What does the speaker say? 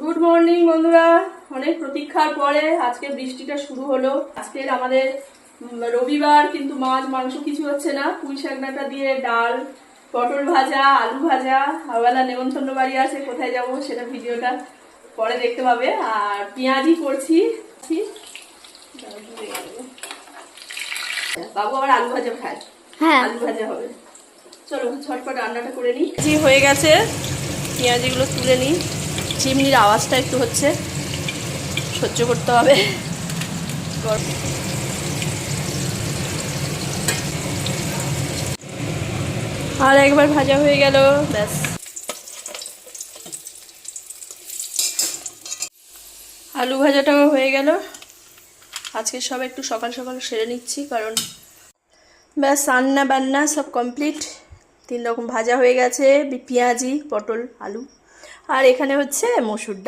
Good morning বন্ধুরা, অনেক প্রতীক্ষার পরে আজকে বৃষ্টিটা শুরু হলো। আজকের আমাদের রবিবার, কিন্তু মাছ মাংস কিছু হচ্ছে না। পুঁই শাক ডাঁটা দিয়ে ডাল, পটল ভাজা, আলু ভাজা। আবেলা নেমন্তন্ন বাড়ি আছে, কোথায় যাব সেটা ভিডিওটা পরে দেখতে পাবে। আর পেঁয়াজি করছি, বাবু আবার আলু ভাজা খায়। হ্যাঁ, আলু ভাজা হবে। চলো ঝটপট রান্নাটা করে নিই। হয়ে গেছে, পেঁয়াজিগুলো তুলে নিই। চিমনির আওয়াজটা একটু হচ্ছে, সহ্য করতে হবে। আর একবার ভাজা হয়ে গেল, ব্যাস। আলু ভাজাটাও হয়ে গেল। আজকে সব একটু সকাল সকাল সেরে নিচ্ছি, কারণ ব্যাস রান্না বান্না সব কমপ্লিট। 3 রকম ভাজা হয়ে গেছে, পেঁয়াজি, পটল, আলু। আর এখানে হচ্ছে মসুর ডাল।